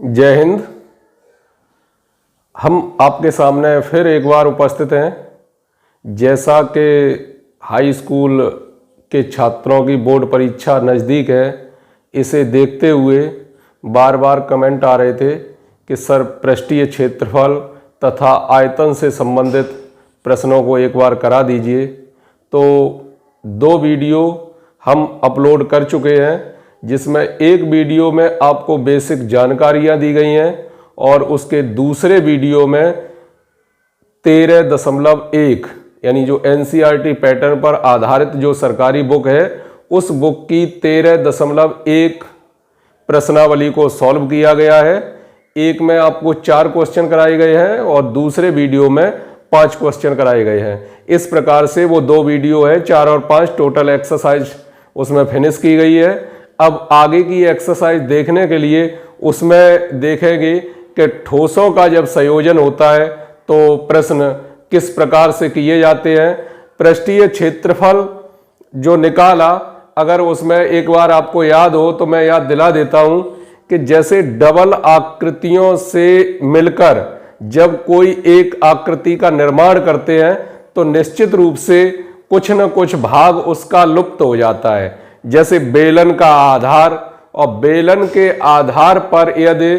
जय हिंद। हम आपके सामने फिर एक बार उपस्थित हैं। जैसा कि हाई स्कूल के छात्रों की बोर्ड परीक्षा नज़दीक है, इसे देखते हुए बार बार कमेंट आ रहे थे कि सर पृष्ठीय क्षेत्रफल तथा आयतन से संबंधित प्रश्नों को एक बार करा दीजिए। तो 2 वीडियो हम अपलोड कर चुके हैं, जिसमें एक वीडियो में आपको बेसिक जानकारियां दी गई हैं और उसके दूसरे वीडियो में 13.1 यानी जो एनसीईआरटी पैटर्न पर आधारित जो सरकारी बुक है, उस बुक की 13.1 प्रश्नावली को सॉल्व किया गया है। एक में आपको 4 क्वेश्चन कराए गए हैं और दूसरे वीडियो में 5 क्वेश्चन कराए गए हैं। इस प्रकार से वो 2 वीडियो है, 4 और 5 टोटल एक्सरसाइज उसमें फिनिश की गई है। अब आगे की एक्सरसाइज देखने के लिए उसमें देखेंगे कि ठोसों का जब संयोजन होता है तो प्रश्न किस प्रकार से किए जाते हैं। पृष्ठीय क्षेत्रफल जो निकाला, अगर उसमें एक बार आपको याद हो तो मैं याद दिला देता हूं कि जैसे डबल आकृतियों से मिलकर जब कोई एक आकृति का निर्माण करते हैं तो निश्चित रूप से कुछ न कुछ भाग उसका लुप्त हो जाता है। जैसे बेलन का आधार, और बेलन के आधार पर यदि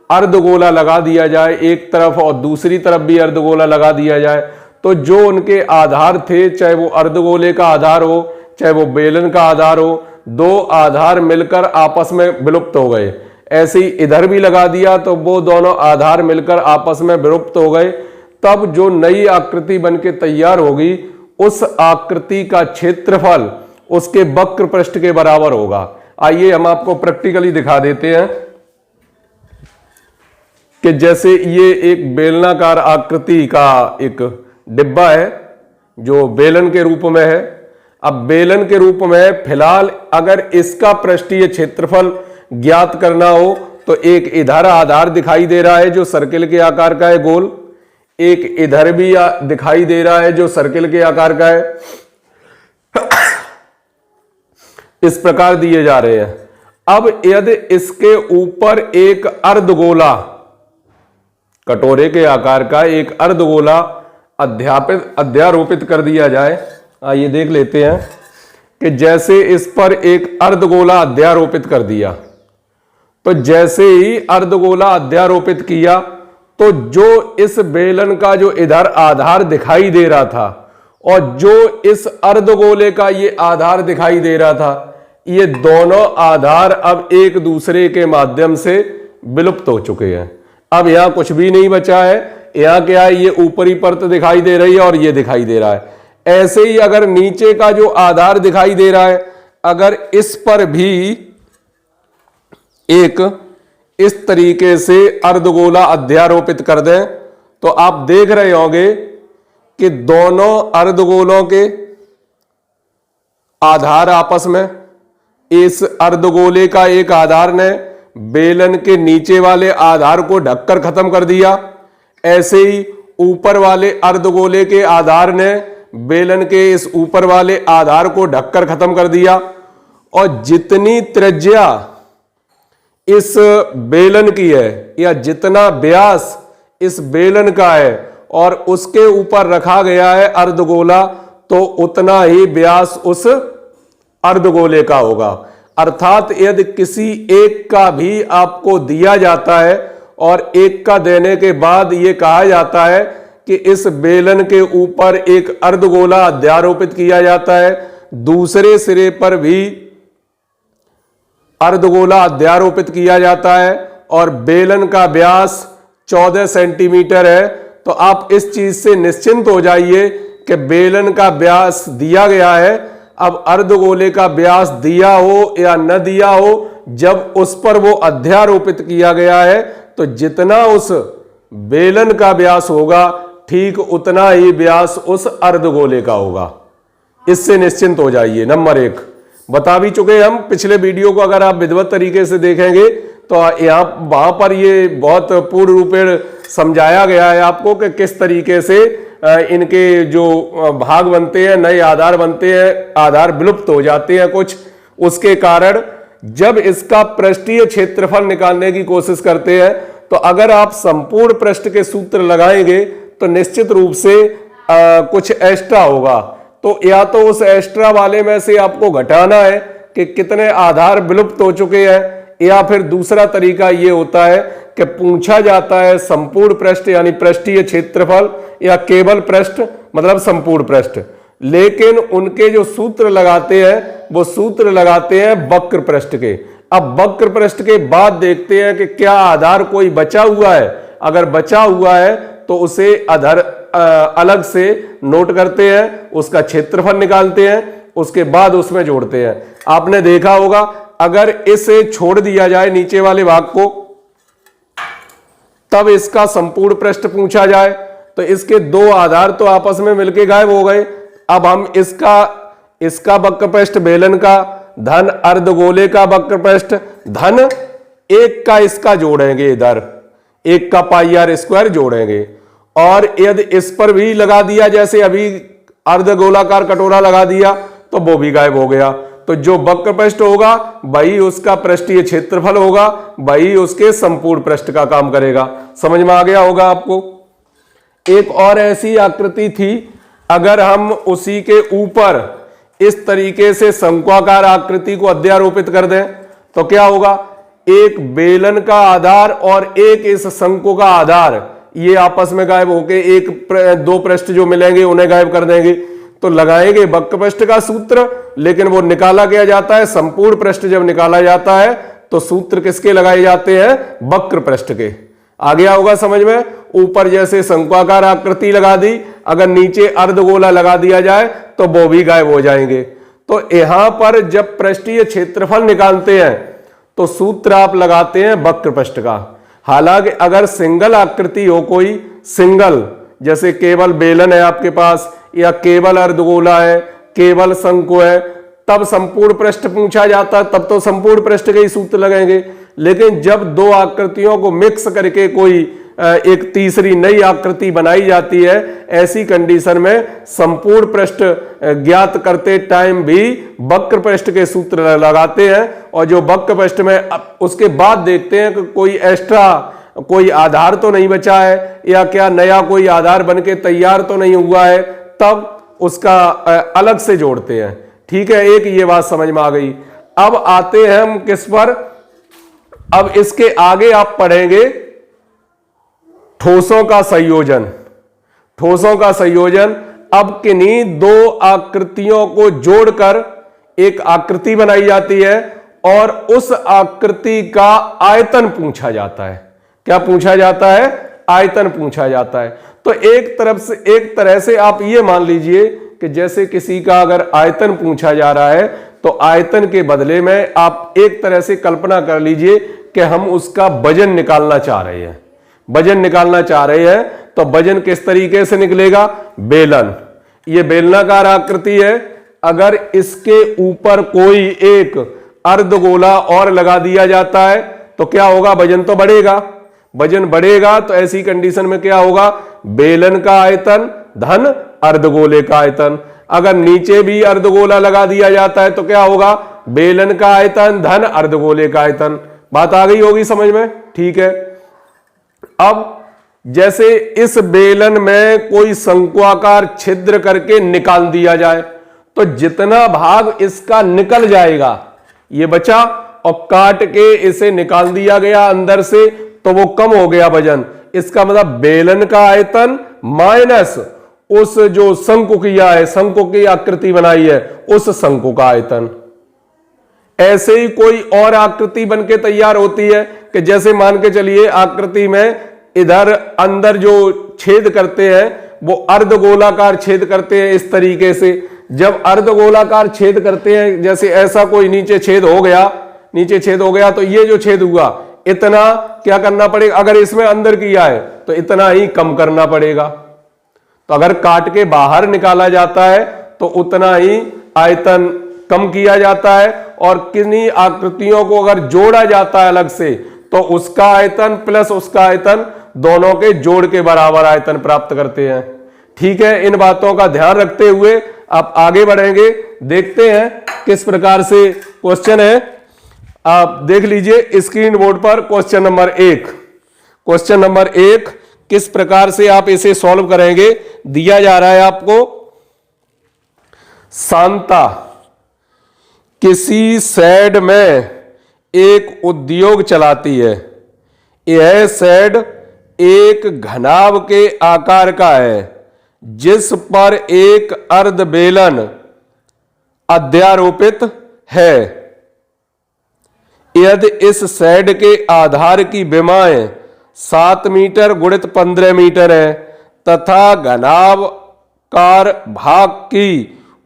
अर्धगोला लगा दिया जाए एक तरफ और दूसरी तरफ भी अर्धगोला लगा दिया जाए, तो जो उनके आधार थे, चाहे वो अर्धगोले का आधार हो चाहे वो बेलन का आधार हो, 2 आधार मिलकर आपस में विलुप्त हो गए। ऐसे ही इधर भी लगा दिया तो वो दोनों आधार मिलकर आपस में विलुप्त हो गए। तब जो नई आकृति बनके तैयार होगी, उस आकृति का क्षेत्रफल उसके वक्र पृष्ठ के बराबर होगा। आइए हम आपको प्रैक्टिकली दिखा देते हैं कि जैसे ये एक बेलनाकार आकृति का एक डिब्बा है जो बेलन के रूप में है। अब बेलन के रूप में फिलहाल अगर इसका पृष्ठीय क्षेत्रफल ज्ञात करना हो तो एक इधर आधार दिखाई दे रहा है जो सर्किल के आकार का है, गोल। एक इधर भी दिखाई दे रहा है जो सर्किल के आकार का है। इस प्रकार दिए जा रहे हैं। अब यदि इसके ऊपर एक अर्धगोला, कटोरे के आकार का एक अर्धगोला अध्यारोपित कर दिया जाए, आइए देख लेते हैं कि जैसे इस पर एक अर्धगोला अध्यारोपित कर दिया, तो जैसे ही अर्धगोला अध्यारोपित किया तो जो इस बेलन का जो इधर आधार दिखाई दे रहा था और जो इस अर्धगोले का ये आधार दिखाई दे रहा था, ये दोनों आधार अब एक दूसरे के माध्यम से विलुप्त हो चुके हैं। अब यहां कुछ भी नहीं बचा है। यहां क्या है, ये ऊपरी परत दिखाई दे रही है और ये दिखाई दे रहा है। ऐसे ही अगर नीचे का जो आधार दिखाई दे रहा है, अगर इस पर भी एक इस तरीके से अर्धगोला अध्यारोपित कर दें तो आप देख रहे होंगे कि दोनों अर्धगोलों के आधार आपस में, इस अर्धगोले का एक आधार ने बेलन के नीचे वाले आधार को ढककर खत्म कर दिया। ऐसे ही ऊपर वाले अर्धगोले के आधार ने बेलन के इस ऊपर वाले आधार को ढककर खत्म कर दिया। और जितनी त्रिज्या इस बेलन की है या जितना व्यास इस बेलन का है और उसके ऊपर रखा गया है अर्धगोला, तो उतना ही व्यास उस अर्धगोले का होगा। अर्थात यदि किसी एक का भी आपको दिया जाता है और एक का देने के बाद यह कहा जाता है कि इस बेलन के ऊपर एक अर्धगोला अध्यारोपित किया जाता है, दूसरे सिरे पर भी अर्धगोला अध्यारोपित किया जाता है और बेलन का व्यास 14 सेंटीमीटर है, तो आप इस चीज से निश्चिंत हो जाइए कि बेलन का व्यास दिया गया है। अब अर्धगोले का व्यास दिया हो या न दिया हो, जब उस पर वो अध्यारोपित किया गया है तो जितना उस बेलन का व्यास होगा, ठीक उतना ही व्यास उस अर्धगोले का होगा। इससे निश्चिंत हो जाइए। नंबर 1 बता भी चुके हम पिछले वीडियो को, अगर आप विधिवत तरीके से देखेंगे तो यहां वहां पर ये बहुत पूर्ण रूपेण समझाया गया है आपको कि किस तरीके से इनके जो भाग बनते हैं, नए आधार बनते हैं, आधार विलुप्त हो जाते हैं कुछ, उसके कारण जब इसका पृष्ठीय क्षेत्रफल निकालने की कोशिश करते हैं तो अगर आप संपूर्ण पृष्ठ के सूत्र लगाएंगे तो निश्चित रूप से कुछ एक्स्ट्रा होगा। तो या तो उस एक्स्ट्रा वाले में से आपको घटाना है कि कितने आधार विलुप्त हो चुके हैं, या फिर दूसरा तरीका यह होता है कि पूछा जाता है संपूर्ण पृष्ठ यानी पृष्ठीय क्षेत्रफल, या केवल पृष्ठ मतलब संपूर्ण पृष्ठ, लेकिन उनके जो सूत्र लगाते हैं वो सूत्र लगाते हैं वक्र पृष्ठ के। अब वक्र पृष्ठ के बाद देखते हैं कि क्या आधार कोई बचा हुआ है, अगर बचा हुआ है तो उसे आधार अलग से नोट करते हैं, उसका क्षेत्रफल निकालते हैं, उसके बाद उसमें जोड़ते हैं। आपने देखा होगा अगर इसे छोड़ दिया जाए नीचे वाले भाग को, तब इसका संपूर्ण पृष्ठ पूछा जाए तो इसके दो आधार तो आपस में मिलके गायब हो गए। अब हम इसका वक्र पृष्ठ बेलन का धन अर्धगोले का वक्र पृष्ठ धन एक का इसका जोड़ेंगे, इधर एक का पाई आर स्क्वायर जोड़ेंगे, और यदि इस पर भी लगा दिया जैसे अभी अर्धगोलाकार कटोरा लगा दिया तो वो भी गायब हो गया। तो जो वक्र पृष्ठ होगा वही उसका पृष्ठीय क्षेत्रफल होगा, वही उसके संपूर्ण पृष्ठ का काम करेगा। समझ में आ गया होगा आपको। एक और ऐसी आकृति थी, अगर हम उसी के ऊपर इस तरीके से शंक्वाकार आकृति को अध्यारोपित कर दें तो क्या होगा, एक बेलन का आधार और एक इस शंकु का आधार ये आपस में गायब होके दो पृष्ठ जो मिलेंगे उन्हें गायब कर देंगे। तो लगाएंगे वक्र पृष्ठ का सूत्र, लेकिन वो निकाला गया जाता है संपूर्ण पृष्ठ। जब निकाला जाता है तो सूत्र किसके लगाए जाते हैं, वक्र पृष्ठ के। आ गया होगा समझ में। ऊपर जैसे शंक्वाकार आकृति लगा दी, अगर नीचे अर्धगोला लगा दिया जाए तो वो भी गायब हो जाएंगे। तो यहां पर जब पृष्ठीय क्षेत्रफल निकालते हैं तो सूत्र आप लगाते हैं वक्र पृष्ठ का। हालांकि अगर सिंगल आकृति हो, कोई सिंगल जैसे केवल बेलन है आपके पास, या केवल अर्धगोला है, केवल शंकु है, तब संपूर्ण पृष्ठ पूछा जाता है, तब तो संपूर्ण पृष्ठ के ही सूत्र लगेंगे। लेकिन जब दो आकृतियों को मिक्स करके कोई एक तीसरी नई आकृति बनाई जाती है, ऐसी कंडीशन में संपूर्ण पृष्ठ ज्ञात करते टाइम भी वक्र पृष्ठ के सूत्र लगाते हैं। और जो वक्र पृष्ठ में उसके बाद देखते हैं कि कोई एक्स्ट्रा कोई आधार तो नहीं बचा है, या क्या नया कोई आधार बनके तैयार तो नहीं हुआ है, तब उसका अलग से जोड़ते हैं। ठीक है, एक ये बात समझ में आ गई। अब आते हैं हम किस पर, अब इसके आगे आप पढ़ेंगे ठोसों का संयोजन। ठोसों का संयोजन, अब किन्हीं दो आकृतियों को जोड़कर एक आकृति बनाई जाती है और उस आकृति का आयतन पूछा जाता है। क्या पूछा जाता है, आयतन पूछा जाता है। तो एक तरह से आप ये मान लीजिए कि जैसे किसी का अगर आयतन पूछा जा रहा है तो आयतन के बदले में आप एक तरह से कल्पना कर लीजिए कि हम उसका वजन निकालना चाह रहे हैं। वजन निकालना चाह रहे हैं तो वजन किस तरीके से निकलेगा, बेलन, ये बेलनाकार आकृति है, अगर इसके ऊपर कोई एक अर्धगोला और लगा दिया जाता है तो क्या होगा, वजन तो बढ़ेगा। वजन बढ़ेगा तो ऐसी कंडीशन में क्या होगा, बेलन का आयतन धन अर्धगोले का आयतन। अगर नीचे भी अर्धगोला लगा दिया जाता है तो क्या होगा, बेलन का आयतन धन अर्धगोले का आयतन। बात आ गई होगी समझ में। ठीक है, अब जैसे इस बेलन में कोई शंक्वाकार छिद्र करके निकाल दिया जाए तो जितना भाग इसका निकल जाएगा ये बचा, और काट के इसे निकाल दिया गया अंदर से तो वो कम हो गया वजन। इसका मतलब बेलन का आयतन माइनस उस जो शंकु किया है, शंकु की आकृति बनाई है, उस शंकु का आयतन। ऐसे ही कोई और आकृति बनके तैयार होती है कि जैसे मान के चलिए आकृति में इधर अंदर जो छेद करते हैं वो अर्धगोलाकार छेद करते हैं इस तरीके से। जब अर्धगोलाकार छेद करते हैं, जैसे ऐसा कोई नीचे छेद हो गया तो ये जो छेद हुआ इतना क्या करना पड़ेगा, अगर इसमें अंदर किया है तो इतना ही कम करना पड़ेगा। तो अगर काट के बाहर निकाला जाता है तो उतना ही आयतन कम किया जाता है, और किन्हीं आकृतियों को अगर जोड़ा जाता है अलग से तो उसका आयतन प्लस उसका आयतन दोनों के जोड़ के बराबर आयतन प्राप्त करते हैं। ठीक है, इन बातों का ध्यान रखते हुए आप आगे बढ़ेंगे। देखते हैं किस प्रकार से क्वेश्चन है। आप देख लीजिए स्क्रीन बोर्ड पर क्वेश्चन नंबर 1। क्वेश्चन नंबर 1 किस प्रकार से आप इसे सॉल्व करेंगे, दिया जा रहा है आपको। शांता किसी शेड में एक उद्योग चलाती है। यह शेड एक घनाभ के आकार का है जिस पर एक अर्ध बेलन अध्यारोपित है। यदि इस शेड के आधार की विमाएं 7 मीटर गुणित 15 मीटर है तथा घनाभकार भाग की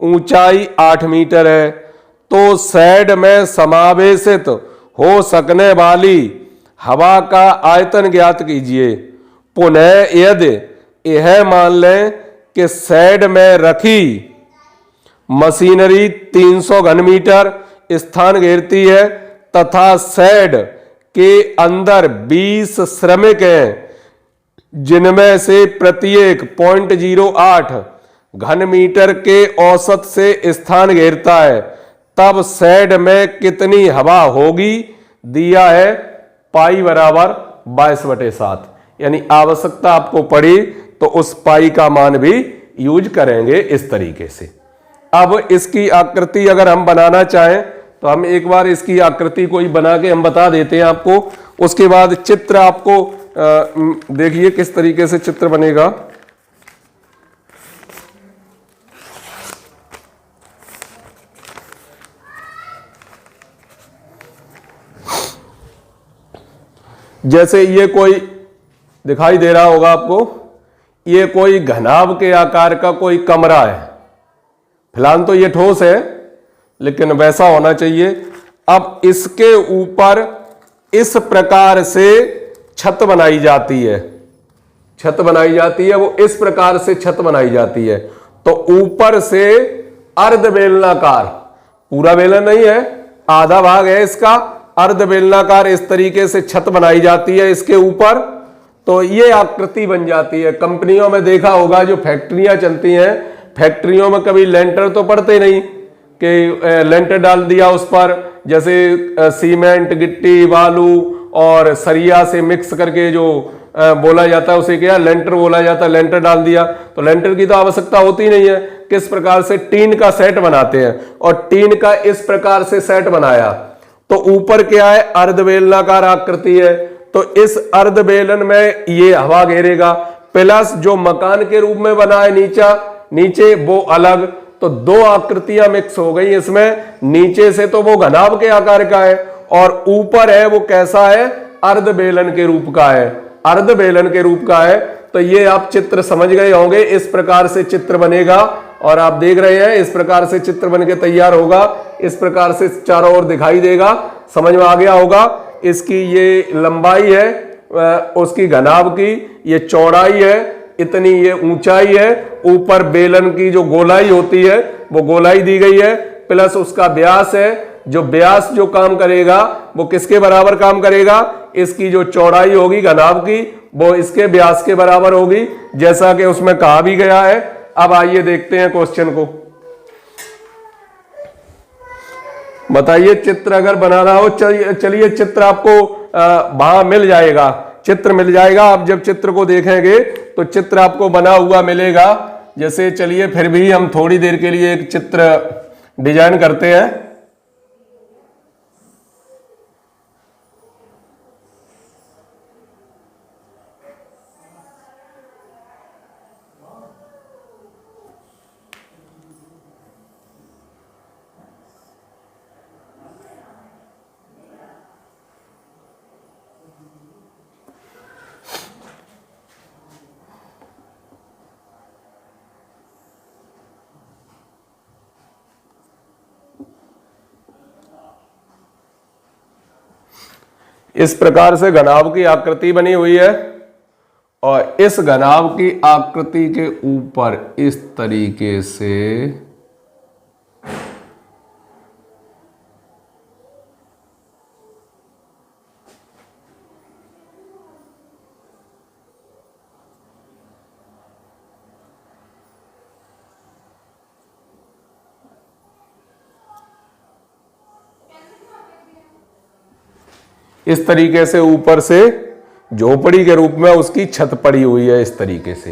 ऊंचाई 8 मीटर है, तो शेड में समावेशित हो सकने वाली हवा का आयतन ज्ञात कीजिए। पुनः यदि यह मान लें कि शेड में रखी मशीनरी 300 घन मीटर स्थान घेरती है तथा शेड के अंदर 20 श्रमिक हैं जिनमें से प्रत्येक 0.08 घन मीटर के औसत से स्थान घेरता है, तब शेड में कितनी हवा होगी, दिया है पाई बराबर 22/7। यानी आवश्यकता आपको पड़ी तो उस पाई का मान भी यूज करेंगे इस तरीके से। अब इसकी आकृति अगर हम बनाना चाहें तो हम एक बार इसकी आकृति को ही बना के हम बता देते हैं आपको। उसके बाद चित्र आपको देखिए किस तरीके से चित्र बनेगा। जैसे ये कोई दिखाई दे रहा होगा आपको, ये कोई घनाभ के आकार का कोई कमरा है। फिलहाल तो ये ठोस है लेकिन वैसा होना चाहिए। अब इसके ऊपर इस प्रकार से छत बनाई जाती है, छत बनाई जाती है, वो इस प्रकार से छत बनाई जाती है। तो ऊपर से अर्ध बेलनाकार, पूरा बेलन नहीं है, आधा भाग है इसका, अर्ध बेलनाकार इस तरीके से छत बनाई जाती है इसके ऊपर, तो ये आकृति बन जाती है। कंपनियों में देखा होगा, जो फैक्ट्रियां चलती हैं, फैक्ट्रियों में कभी लेंटर तो पड़ते नहीं कि लेंटर डाल दिया उस पर, जैसे सीमेंट, गिट्टी, बालू और सरिया से मिक्स करके जो बोला जाता है उसे क्या लेंटर बोला जाता है, लेंटर डाल दिया। तो लेंटर की तो आवश्यकता होती नहीं है। किस प्रकार से टीन का सेट बनाते हैं, और टीन का इस प्रकार से सेट बनाया तो ऊपर क्या है, अर्धबेलनाकार आकृति है। तो इस अर्धबेलन में ये हवा घेरेगा, प्लस जो मकान के रूप में बना है नीचे वो अलग। तो दो आकृतियां मिक्स हो गई इसमें। नीचे से तो वो घनाभ के आकार का है और ऊपर है वो कैसा है, अर्धबेलन के रूप का है, अर्धबेलन के रूप का है। तो ये आप चित्र समझ गए होंगे, इस प्रकार से चित्र बनेगा और आप देख रहे हैं इस प्रकार से चित्र बन के तैयार होगा। इस प्रकार से चारों ओर दिखाई देगा, समझ में आ गया होगा। इसकी ये लंबाई है, उसकी घनाभ की ये चौड़ाई है, इतनी ये ऊंचाई है, ऊपर बेलन की जो गोलाई होती है वो गोलाई दी गई है, प्लस उसका व्यास है। जो व्यास जो काम करेगा वो किसके बराबर काम करेगा, इसकी जो चौड़ाई होगी घनाभ की वो इसके व्यास के बराबर होगी, जैसा कि उसमें कहा भी गया है। अब आइए देखते हैं क्वेश्चन को। बताइए चित्र अगर बनाना हो, चलिए चित्र आपको वहां मिल जाएगा, चित्र मिल जाएगा। आप जब चित्र को देखेंगे तो चित्र आपको बना हुआ मिलेगा। जैसे चलिए फिर भी हम थोड़ी देर के लिए एक चित्र डिजाइन करते हैं। इस प्रकार से घनाभ की आकृति बनी हुई है और इस घनाभ की आकृति के ऊपर इस तरीके से इस तरीके से ऊपर से झोपड़ी के रूप में उसकी छत पड़ी हुई है इस तरीके से।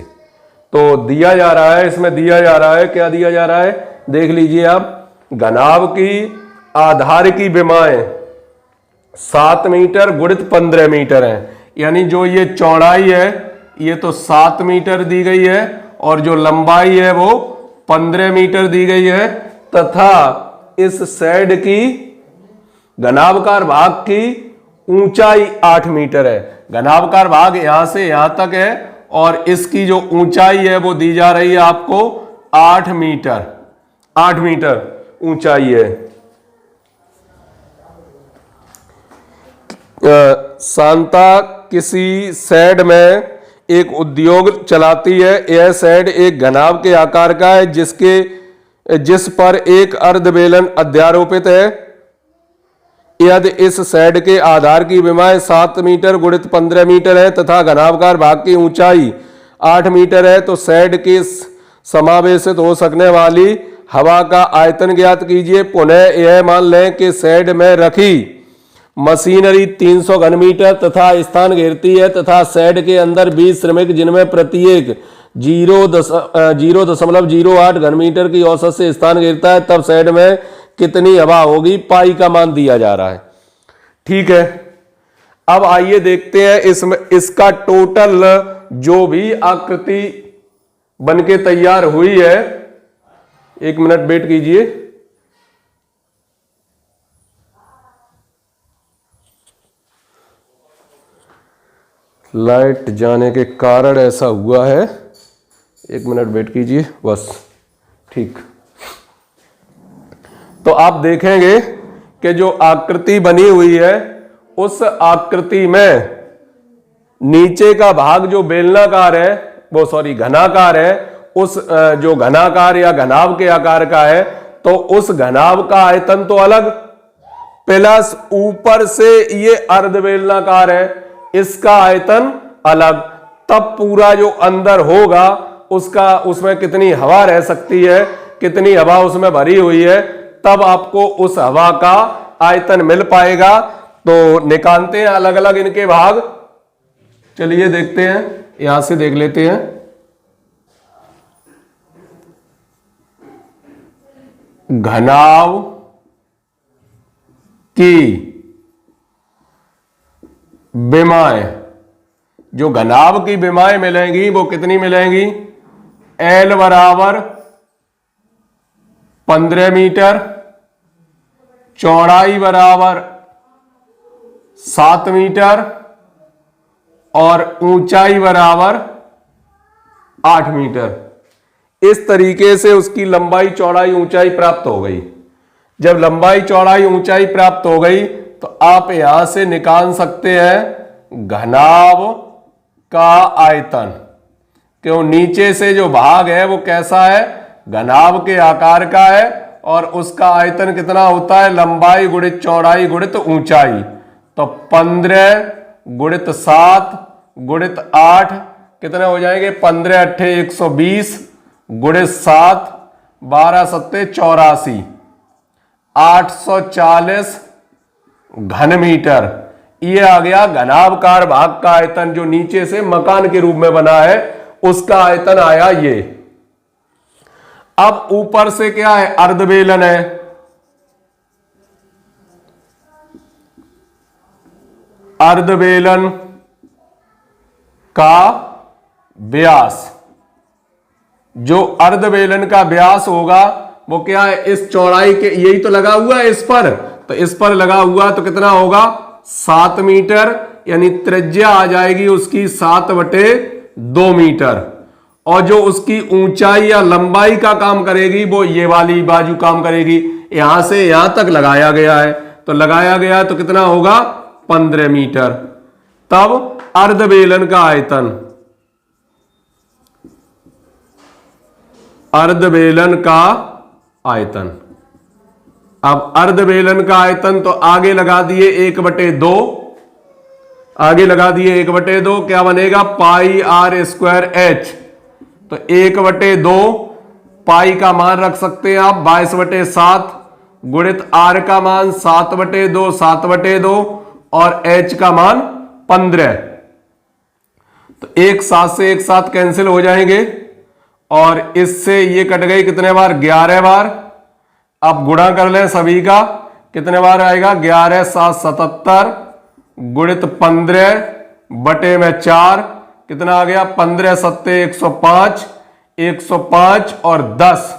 तो दिया जा रहा है, इसमें दिया जा रहा है, क्या दिया जा रहा है देख लीजिए आप। घनाभ की आधार की विमाएं 7 मीटर गुणित 15 मीटर है, यानी जो ये चौड़ाई है ये तो 7 मीटर दी गई है और जो लंबाई है वो 15 मीटर दी गई है, तथा इस शेड की घनाभकार भाग की ऊंचाई 8 मीटर है। घनाभकार भाग यहां से यहां तक है और इसकी जो ऊंचाई है वो दी जा रही है आपको 8 मीटर। 8 मीटर ऊंचाई है। शांता किसी शेड में एक उद्योग चलाती है। यह शेड एक घनाभ के आकार का है जिस पर एक अर्धबेलन अध्यारोपित है। यदि इस शेड के आधार की विमाएं 7 मीटर गुणित 15 मीटर है तथा घनाभकार भाग की ऊंचाई 8 मीटर है, तो शेड के समावेशित हो सकने वाली हवा का आयतन ज्ञात कीजिए। पुनः यह मान लें कि शेड में रखी मशीनरी 300 घन मीटर तथा स्थान घेरती है तथा शेड के अंदर 20 श्रमिक जिनमें प्रत्येक 0.08 घन मीटर की औसत से स्थान घेरता है, तब शेड में कितनी हवा होगी पाई का मान दिया जा रहा है। ठीक है, अब आइए देखते हैं इसमें इसका टोटल जो भी आकृति बनके तैयार हुई है। 1 मिनट वेट कीजिए। लाइट जाने के कारण ऐसा हुआ है, 1 मिनट वेट कीजिए बस। ठीक, तो आप देखेंगे कि जो आकृति बनी हुई है उस आकृति में नीचे का भाग जो बेलनाकार है वो घनाकार है, उस जो घनाकार या घनाभ के आकार का है, तो उस घनाभ का आयतन तो अलग, प्लस ऊपर से ये अर्धबेलनाकार है, इसका आयतन अलग। तब पूरा जो अंदर होगा उसमें कितनी हवा रह सकती है, कितनी हवा उसमें भरी हुई है, तब आपको उस हवा का आयतन मिल पाएगा। तो निकालते हैं अलग अलग इनके भाग। चलिए देखते हैं, यहां से देख लेते हैं। घनाभ की विमाएं, जो घनाभ की विमाएं मिलेंगी वो कितनी मिलेंगी? L बराबर 15 मीटर, चौड़ाई बराबर 7 मीटर और ऊंचाई बराबर 8 मीटर। इस तरीके से उसकी लंबाई चौड़ाई ऊंचाई प्राप्त हो गई। जब लंबाई चौड़ाई ऊंचाई प्राप्त हो गई तो आप यहां से निकाल सकते हैं घनाभ का आयतन। क्यों? नीचे से जो भाग है वो कैसा है? घनाभ के आकार का है और उसका आयतन कितना होता है? लंबाई गुणित चौड़ाई गुणित ऊंचाई। तो 15 गुणित 7 गुणित 8 कितने हो जाएंगे? 15 अट्ठे 120 गुणित 7 12 सत्ते 84 840 घन मीटर। ये आ गया घनाभकार भाग का आयतन, जो नीचे से मकान के रूप में बना है उसका आयतन आया ये। अब ऊपर से क्या है? अर्धबेलन है। अर्धबेलन का व्यास, जो अर्धबेलन का व्यास होगा वो क्या है? इस चौड़ाई के, यही तो लगा हुआ है इस पर, तो इस पर लगा हुआ तो कितना होगा? 7 मीटर, यानी त्रिज्या आ जाएगी उसकी 7/2 मीटर। और जो उसकी ऊंचाई या लंबाई का काम करेगी वो ये वाली बाजू काम करेगी। यहां से यहां तक लगाया गया है, तो लगाया गया तो कितना होगा? 15 मीटर। तब अर्धबेलन का आयतन, अर्धबेलन का आयतन, अब अर्धबेलन का आयतन तो आगे लगा दिए 1/2, आगे लगा दिए 1/2, क्या बनेगा? पाई r स्क्वायर h। तो 1/2 पाई का मान रख सकते हैं आप 22/7 गुणित r का मान 7/2 7/2 और h का मान 15। तो एक साथ से एक साथ कैंसिल हो जाएंगे और इससे ये कट गई कितने बार, 11 बार। अब गुणा कर लें सभी का, कितने बार आएगा, 11 7 77 गुणित 15 बटे में 4, कितना आ गया, 15 सत्ते 105, 105 और 10,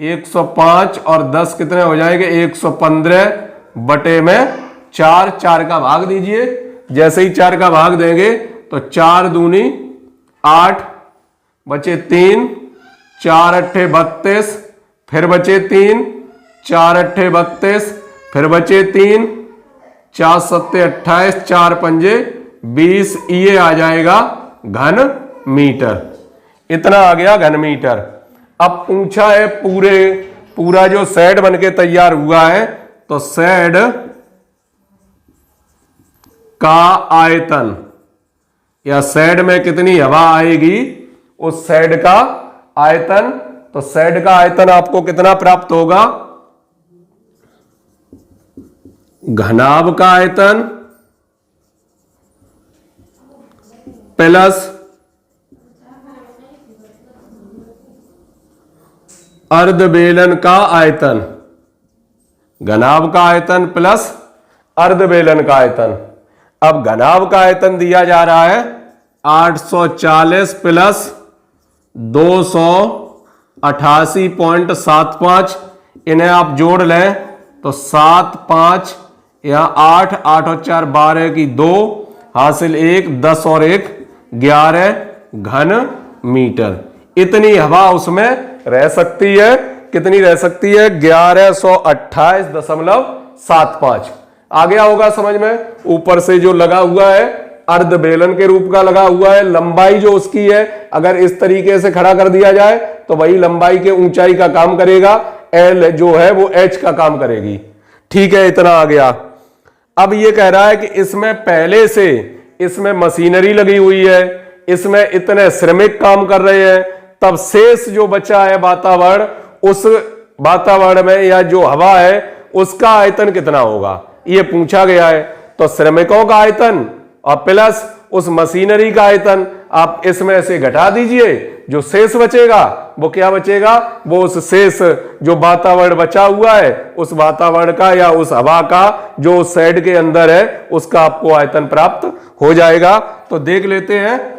105 और 10 कितने हो जाएंगे, 115 बटे में 4। 4 का भाग दीजिए, जैसे ही 4 का भाग देंगे तो 4 दूनी 8, बचे 3, 4 अट्ठे 32, फिर बचे 3, 4 अट्ठे 32, फिर बचे 3, 4 सत्ते 28, 4 पंजे 20, ये आ जाएगा घन मीटर। इतना आ गया घन मीटर। अब पूछा है पूरा जो शेड बनके तैयार हुआ है, तो शेड का आयतन या शेड में कितनी हवा आएगी, उस शेड का आयतन। तो शेड का आयतन आपको कितना प्राप्त होगा, घनाभ का आयतन प्लस अर्धबेलन का आयतन, घनाभ का आयतन प्लस अर्धबेलन का आयतन। अब घनाभ का आयतन दिया जा रहा है 840 प्लस 288.75, इन्हें आप जोड़ लें तो 7 5 यहां 8 8 और 4 12 की 2 हासिल 1, 10 और 1 11 घन मीटर। इतनी हवा उसमें रह सकती है। कितनी रह सकती है, 1128.75। आ गया होगा समझ में। ऊपर से जो लगा हुआ है अर्धबेलन के रूप का लगा हुआ है, लंबाई जो उसकी है अगर इस तरीके से खड़ा कर दिया जाए तो वही लंबाई के ऊंचाई का काम करेगा, एल जो है वो एच का काम करेगी। ठीक है, इतना आ गया। अब ये कह रहा है कि इसमें पहले से इसमें मशीनरी लगी हुई है, इसमें इतने श्रमिक काम कर रहे हैं, तब शेष जो बचा है वातावरण, उस वातावरण में या जो हवा है उसका आयतन कितना होगा, ये पूछा गया है। तो श्रमिकों का आयतन और प्लस उस मशीनरी का आयतन आप इसमें से घटा दीजिए, जो शेष बचेगा वो क्या बचेगा, वो उस शेष जो वातावरण बचा हुआ है उस वातावरण का या उस हवा का जो उस शेड के अंदर है उसका आपको आयतन प्राप्त हो जाएगा। तो देख लेते हैं।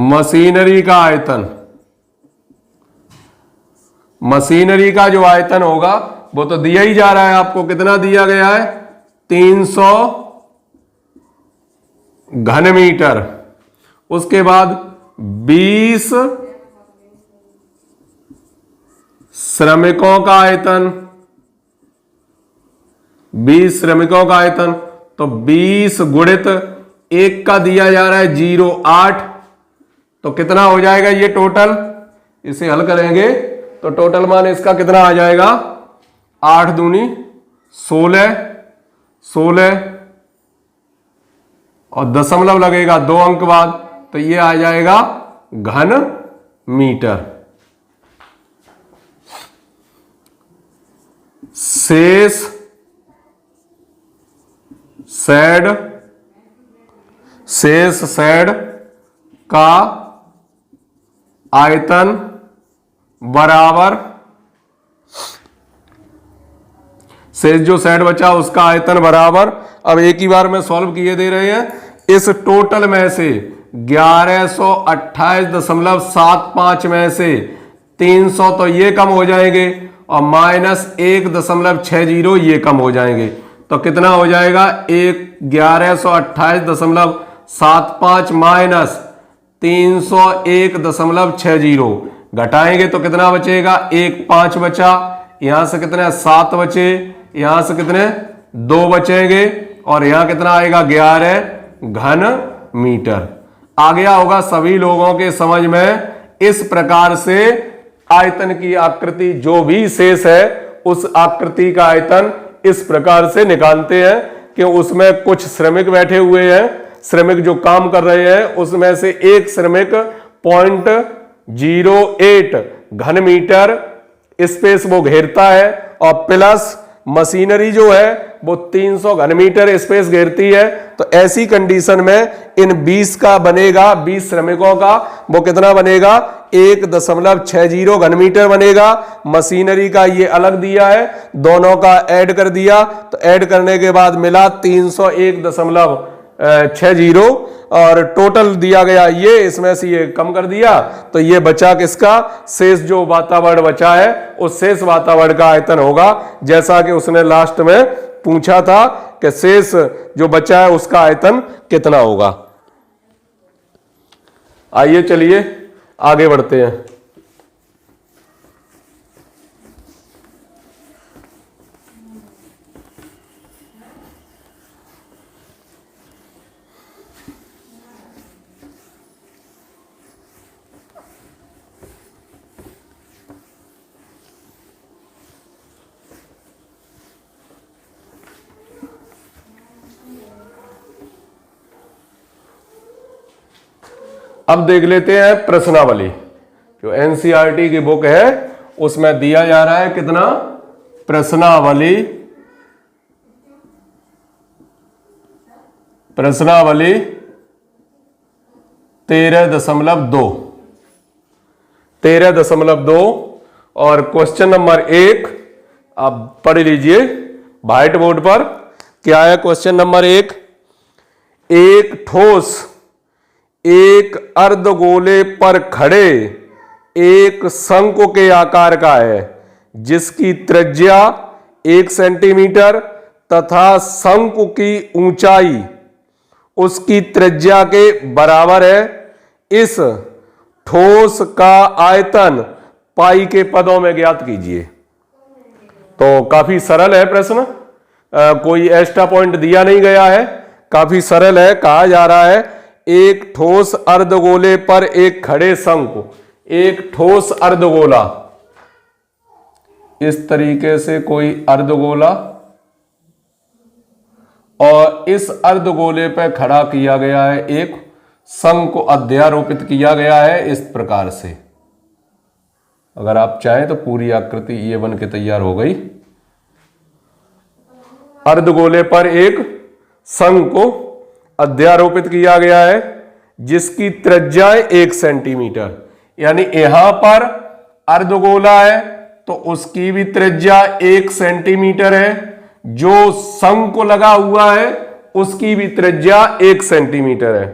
मशीनरी का आयतन, मशीनरी का जो आयतन होगा वो तो दिया ही जा रहा है आपको। कितना दिया गया है, 300 घन मीटर। उसके बाद 20 श्रमिकों का आयतन, 20 श्रमिकों का आयतन। तो 20 गुणित 1 का दिया जा रहा है 0.8, तो कितना हो जाएगा ये टोटल। इसे हल करेंगे तो टोटल मान इसका कितना आ जाएगा, 8 दूनी 16, 16 और दशमलव लगेगा 2 अंक बाद, तो ये आ जाएगा घन मीटर। शेष शेड का आयतन बराबर शेष जो शेड बचा उसका आयतन बराबर। अब एक ही बार में सॉल्व किए दे रहे हैं। इस टोटल में से 1128.75 में से 300 तो ये कम हो जाएंगे और -1.60 ये कम हो जाएंगे। तो कितना हो जाएगा, 1128.75 माइनस 301.60 घटाएंगे तो कितना बचेगा, 1 5 बचा, यहां से कितने 7 बचे, यहां से कितने 2 बचेंगे और यहां कितना आएगा 11 घन मीटर। आ गया होगा सभी लोगों के समझ में। इस प्रकार से आयतन की आकृति जो भी शेष है उस आकृति का आयतन इस प्रकार से निकालते हैं कि उसमें कुछ श्रमिक बैठे हुए हैं, श्रमिक जो काम कर रहे हैं उसमें से एक श्रमिक 0.08 घन मीटर स्पेस वो घेरता है, और प्लस मशीनरी जो है वो 300 घन मीटर स्पेस घेरती है। तो ऐसी कंडीशन में इन 20 का बनेगा, 20 श्रमिकों का वो कितना बनेगा, 1.60 घन मीटर बनेगा। मशीनरी का ये अलग दिया है, दोनों का ऐड कर दिया, तो ऐड करने के बाद मिला 301.60, और टोटल दिया गया ये, इसमें से ये कम कर दिया, तो ये बचा किसका, शेष जो वातावरण बचा है उस शेष वातावरण का आयतन होगा, जैसा कि उसने लास्ट में पूछा था कि शेष जो बचा है उसका आयतन कितना होगा। आइए चलिए आगे बढ़ते हैं। अब देख लेते हैं प्रश्नावली। जो एनसीईआरटी की बुक है उसमें दिया जा रहा है कितना, प्रश्नावली 13.2 और क्वेश्चन नंबर 1 आप पढ़ लीजिए व्हाइट बोर्ड पर। क्या है क्वेश्चन नंबर 1, एक ठोस एक अर्धगोले पर खड़े एक शंकु के आकार का है जिसकी त्रिज्या 1 सेंटीमीटर तथा शंकु की ऊंचाई उसकी त्रिज्या के बराबर है। इस ठोस का आयतन पाई के पदों में ज्ञात कीजिए। तो काफी सरल है प्रश्न, कोई एक्स्ट्रा पॉइंट दिया नहीं गया है, काफी सरल है। कहा जा रहा है एक ठोस अर्धगोले पर एक खड़े शंकु, एक ठोस अर्धगोला, इस तरीके से कोई अर्धगोला, और इस अर्धगोले पर खड़ा किया गया है एक शंकु, अध्यारोपित किया गया है इस प्रकार से। अगर आप चाहें तो पूरी आकृति ये बन के तैयार हो गई। अर्धगोले पर एक शंकु अध्यारोपित किया गया है जिसकी त्रिज्या 1 सेंटीमीटर, यानी यहां पर अर्धगोला है तो उसकी भी त्रिज्या 1 सेंटीमीटर है, जो शंकु लगा हुआ है उसकी भी त्रिज्या 1 सेंटीमीटर है,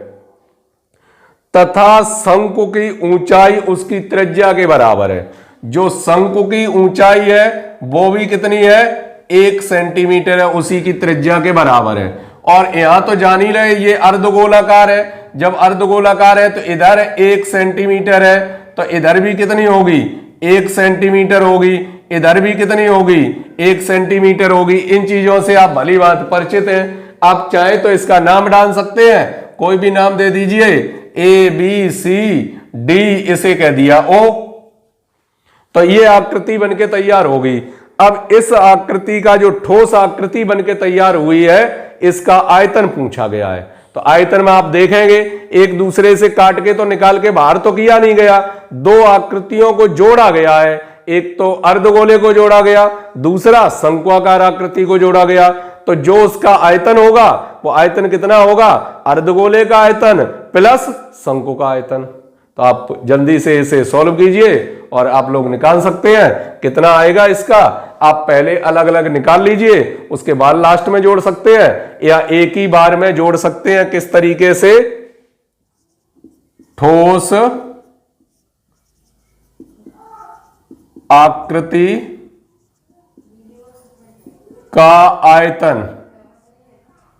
तथा शंकु की ऊंचाई उसकी त्रिज्या के बराबर है। जो शंकु की ऊंचाई है वो भी कितनी है, 1 सेंटीमीटर है, उसी की त्रिज्या के बराबर है। और यहां तो जान ही रहे ये अर्धगोलाकार है, जब अर्धगोलाकार है तो इधर 1 सेंटीमीटर है, तो इधर भी कितनी होगी, 1 सेंटीमीटर होगी, इधर भी कितनी होगी, 1 सेंटीमीटर होगी। इन चीजों से आप भली बात परिचित हैं। आप चाहें तो इसका नाम डाल सकते हैं, कोई भी नाम दे दीजिए, ABCD इसे कह दिया O, तो ये आकृति बनके तैयार होगी। अब इस आकृति का जो ठोस आकृति बनके तैयार हुई है इसका आयतन पूछा गया है। तो आयतन में आप देखेंगे एक दूसरे से काट के तो निकाल के बाहर तो किया नहीं गया, दो आकृतियों को जोड़ा गया है, एक तो अर्धगोले को जोड़ा गया, दूसरा शंक्वाकार आकृति को जोड़ा गया। तो जो उसका आयतन होगा वो आयतन कितना होगा, अर्धगोले का आयतन प्लस शंकु का आयतन। तो आप जल्दी से इसे सॉल्व कीजिए और आप लोग निकाल सकते हैं कितना आएगा इसका। आप पहले अलग अलग निकाल लीजिए, उसके बाद लास्ट में जोड़ सकते हैं या एक ही बार में जोड़ सकते हैं। किस तरीके से, ठोस आकृति का आयतन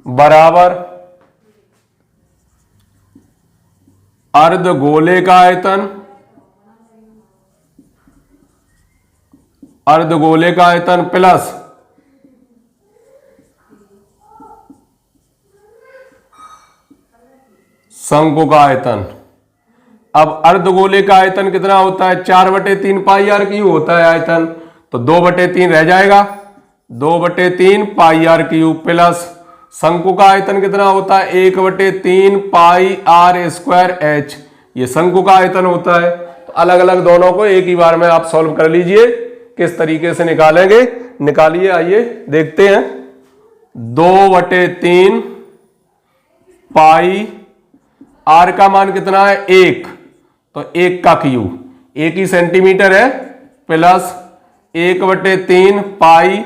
बराबर अर्धगोले का आयतन, अर्धगोले का आयतन प्लस शंकु का आयतन। अब अर्धगोले का आयतन कितना होता है, 4/3 पाई आर क्यूब होता है आयतन, तो 2/3 रह जाएगा, 2/3 पाई आर क्यूब प्लस शंकु का आयतन कितना होता है, 1/3 पाई आर स्क्वायर एच, ये शंकु का आयतन होता है। तो अलग अलग दोनों को एक ही बार में आप सॉल्व कर लीजिए। किस तरीके से निकालेंगे, निकालिए, आइए देखते हैं। 2/3 पाई, आर का मान कितना है 1, तो 1 का क्यूब, 1 ही सेंटीमीटर है, प्लस 1/3 पाई,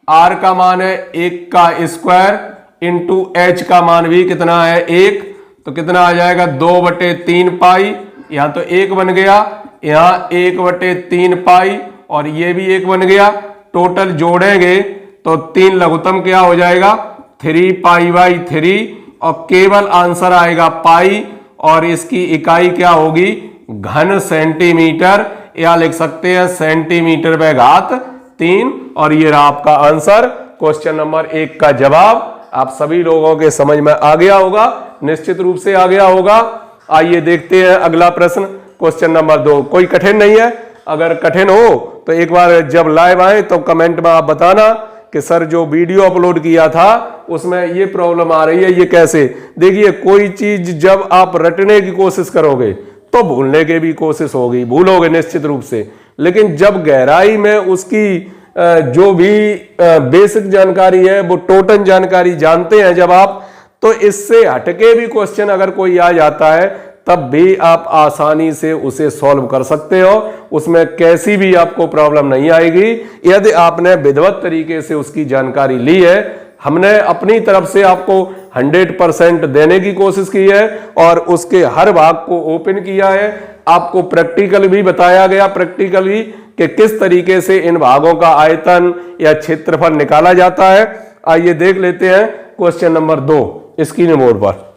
आर का मान है 1 का स्क्वायर, इंटू एच का मान भी कितना है 1, तो कितना आ जाएगा 2/3 पाई, यहां तो 1 बन गया, यहां 1/3 पाई और ये भी 1 बन गया, टोटल जोड़ेंगे तो 3 लघुत्तम क्या हो जाएगा 3 पाई/3 और केवल आंसर आएगा पाई और इसकी इकाई क्या होगी घन सेंटीमीटर, या लिख सकते हैं सेंटीमीटर/3 और ये रहा आपका आंसर। क्वेश्चन नंबर 1 का जवाब आप सभी लोगों के समझ में आ गया होगा, निश्चित रूप से आ गया होगा। आइए देखते हैं अगला प्रश्न, क्वेश्चन नंबर 2। कोई कठिन नहीं है, अगर कठिन हो तो एक बार जब लाइव आए तो कमेंट में आप बताना कि सर जो वीडियो अपलोड किया था उसमें ये प्रॉब्लम आ रही है, ये कैसे। देखिए कोई चीज जब आप रटने की कोशिश करोगे तो भूलने की भी कोशिश होगी, भूलोगे निश्चित रूप से, लेकिन जब गहराई में उसकी जो भी बेसिक जानकारी है वो टोटल जानकारी जानते हैं जब आप, तो इससे हटके भी क्वेश्चन अगर कोई आ जाता है तब भी आप आसानी से उसे सॉल्व कर सकते हो, उसमें कैसी भी आपको प्रॉब्लम नहीं आएगी यदि आपने विधिवत तरीके से उसकी जानकारी ली है। हमने अपनी तरफ से आपको 100% देने की कोशिश की है और उसके हर भाग को ओपन किया है, आपको प्रैक्टिकल भी बताया गया, प्रैक्टिकली कि किस तरीके से इन भागों का आयतन या क्षेत्रफल निकाला जाता है। आइए देख लेते हैं क्वेश्चन नंबर 2 स्क्रीन बोर्ड पर,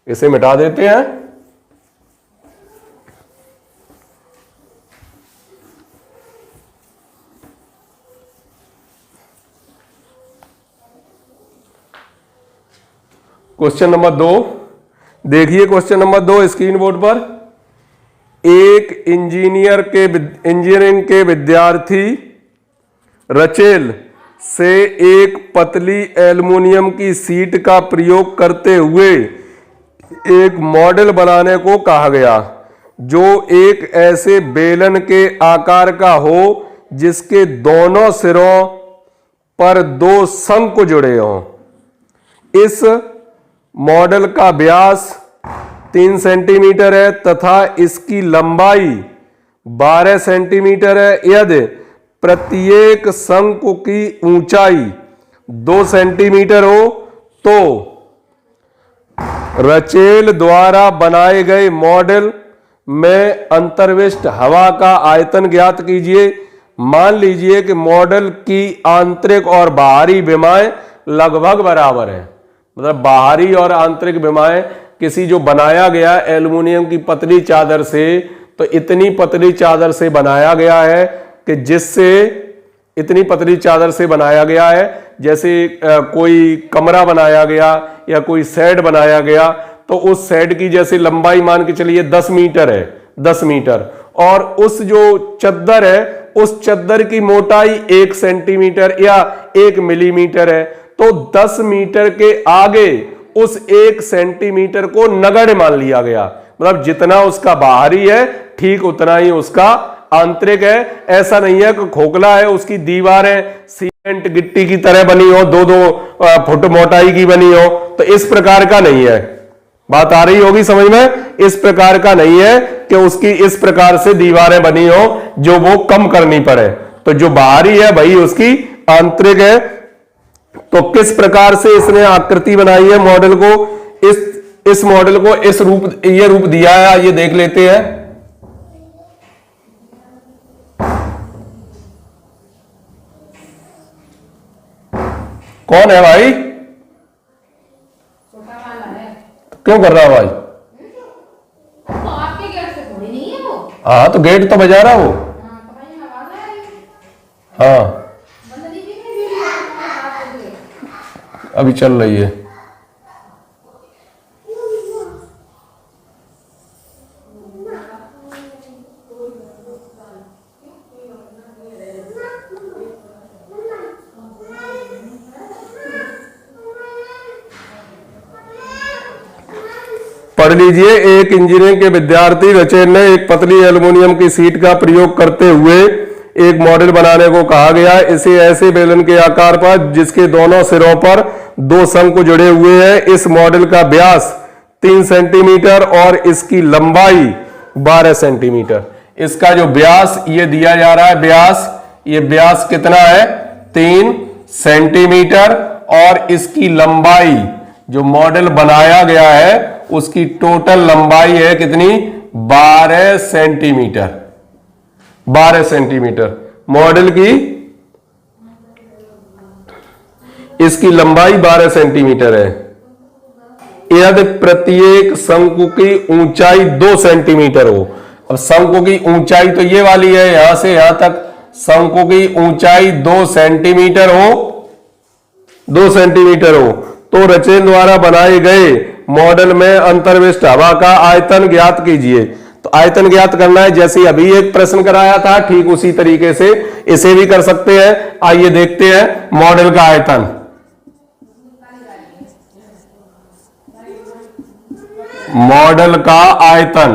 इसे मिटा देते हैं। क्वेश्चन नंबर 2 देखिए, क्वेश्चन नंबर 2 स्क्रीन बोर्ड पर। एक इंजीनियरिंग के विद्यार्थी रचेल से एक पतली एल्युमिनियम की शीट का प्रयोग करते हुए एक मॉडल बनाने को कहा गया जो एक ऐसे बेलन के आकार का हो जिसके दोनों सिरों पर 2 शंकु जुड़े हों। इस मॉडल का व्यास 3 सेंटीमीटर है तथा इसकी लंबाई 12 सेंटीमीटर है। यदि प्रत्येक शंकु की ऊंचाई 2 सेंटीमीटर हो तो रचेल द्वारा बनाए गए मॉडल में अंतर्विष्ट हवा का आयतन ज्ञात कीजिए। मान लीजिए कि मॉडल की आंतरिक और बाहरी विमाएं लगभग बराबर है, मतलब बाहरी और आंतरिक विमाएं किसी जो बनाया गया एल्युमिनियम की पतली चादर से, तो इतनी पतली चादर से बनाया गया है कि जिससे इतनी पतली चादर से बनाया गया है जैसे कोई कमरा बनाया गया या कोई शेड बनाया गया, तो उस शेड की जैसे लंबाई मान के चलिए 10 मीटर है, 10 मीटर, और उस जो चद्दर है उस चद्दर की मोटाई 1 सेंटीमीटर या 1 मिलीमीटर है, तो 10 मीटर के आगे उस 1 सेंटीमीटर को नगण्य मान लिया गया, मतलब जितना उसका बाहरी है ठीक उतना ही उसका आंतरिक है। ऐसा नहीं है कि खोखला है, उसकी दीवारें सीमेंट गिट्टी की तरह बनी हो, 2-2 फुट मोटाई की बनी हो, तो इस प्रकार का नहीं है। बात आ रही होगी समझ में, इस प्रकार का नहीं है कि उसकी इस प्रकार से दीवारें बनी हो जो वो कम करनी पड़े, तो जो बाहरी है भाई उसकी आंतरिक है। तो किस प्रकार से इसने आकृति बनाई है मॉडल को, इस मॉडल को इस रूप, ये रूप दिया है, ये देख लेते हैं। कौन है भाई? छोटा वाला है। क्यों कर रहा भाई? तो आपके गेट से थोड़ी नहीं है वो। हाँ तो गेट तो बजा रहा वो। हाँ अभी चल रही है। पढ़ लीजिए। एक इंजीनियरिंग के विद्यार्थी रचेल ने एक पतली एल्युमिनियम की शीट का प्रयोग करते हुए एक मॉडल बनाने को कहा गया है। इसे ऐसे बेलन के आकार पर जिसके दोनों सिरों पर दो शंकु जुड़े हुए हैं। इस मॉडल का व्यास 3 सेंटीमीटर और इसकी लंबाई 12 सेंटीमीटर। इसका जो व्यास ये दिया जा रहा है, ये व्यास कितना है? 3 सेंटीमीटर और इसकी लंबाई जो मॉडल बनाया गया है उसकी टोटल लंबाई है कितनी? 12 सेंटीमीटर। 12 सेंटीमीटर मॉडल की इसकी लंबाई 12 सेंटीमीटर है। यदि प्रत्येक शंकु की ऊंचाई 2 सेंटीमीटर हो, अब शंकु की ऊंचाई तो ये वाली है, यहां से यहां तक शंकु की ऊंचाई 2 सेंटीमीटर हो, 2 सेंटीमीटर हो, तो रचेन द्वारा बनाए गए मॉडल में अंतर्विष्ट हवा का आयतन ज्ञात कीजिए। तो आयतन ज्ञात करना है, जैसे अभी एक प्रश्न कराया था ठीक उसी तरीके से इसे भी कर सकते हैं। आइए देखते हैं मॉडल का आयतन। मॉडल का आयतन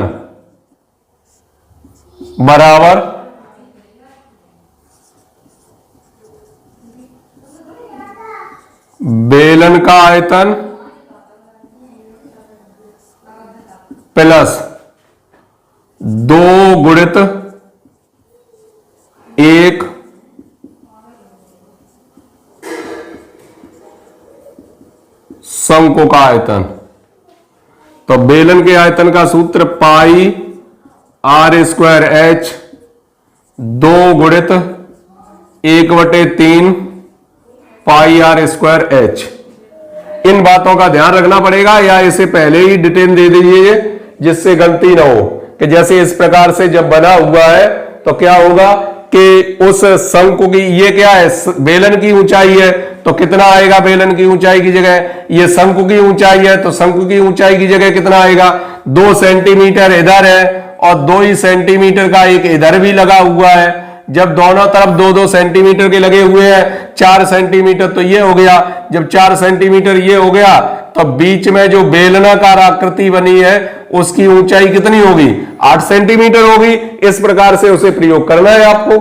बराबर बेलन का आयतन प्लस 2 गुणित 1 शंकु का आयतन। तो बेलन के आयतन का सूत्र पाई r स्क्वायर h 2 गुणित 1/3 पाई r स्क्वायर h। इन बातों का ध्यान रखना पड़ेगा या इसे पहले ही डिटेल दे दीजिए जिससे गलती ना हो कि जैसे इस प्रकार से जब बना हुआ है तो क्या होगा कि उस शंकु की ये क्या है? बेलन की ऊंचाई है, तो कितना आएगा बेलन की ऊंचाई की जगह? ये शंकु की ऊंचाई है, तो शंकु की ऊंचाई की जगह कितना आएगा? 2 सेंटीमीटर इधर है और 2 ही सेंटीमीटर का एक इधर भी लगा हुआ है। जब दोनों तरफ 2-2 सेंटीमीटर के लगे हुए हैं, 4 सेंटीमीटर तो ये हो गया। जब 4 सेंटीमीटर ये हो गया तो बीच में जो बेलनाकार आकृति बनी है उसकी ऊंचाई कितनी होगी? 8 सेंटीमीटर होगी। इस प्रकार से उसे प्रयोग करना है आपको।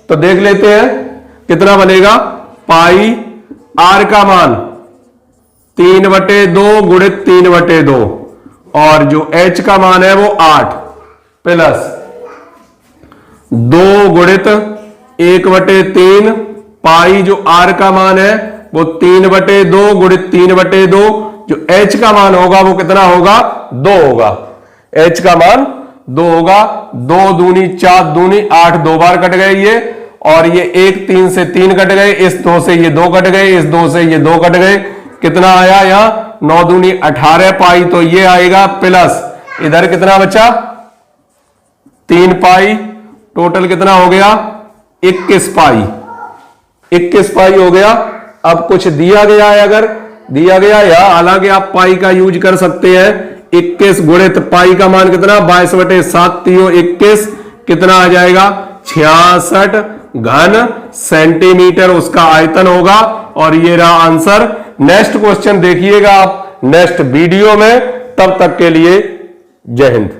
तो देख लेते हैं कितना बनेगा। पाई आर का मान 3/2 गुणित 3/2 और जो एच का मान है वो 8 प्लस 2 गुणित 1/3 पाई जो आर का मान है वो 3/2 गुणित 3/2 जो h का मान होगा वो कितना होगा? 2 होगा। h का मान 2 होगा। 2 दूनी 4 दूनी 8, 2 बार कट गए ये, और ये 1 3 से 3 कट गए, इस 2 से ये 2 कट गए, इस 2 से ये 2 कट गए। कितना आया यहां? 9 दूनी 18 पाई, तो ये आएगा प्लस इधर कितना बचा? 3 पाई। टोटल कितना हो गया? 21 पाई। 21 पाई हो गया। अब कुछ दिया गया है, अगर दिया गया या हालांकि आप पाई का यूज कर सकते हैं। 21 गुणित पाई का मान कितना? 22/7 3 21 कितना आ जाएगा? 66 घन सेंटीमीटर उसका आयतन होगा। और ये रहा आंसर। नेक्स्ट क्वेश्चन देखिएगा आप नेक्स्ट वीडियो में। तब तक के लिए जय हिंद।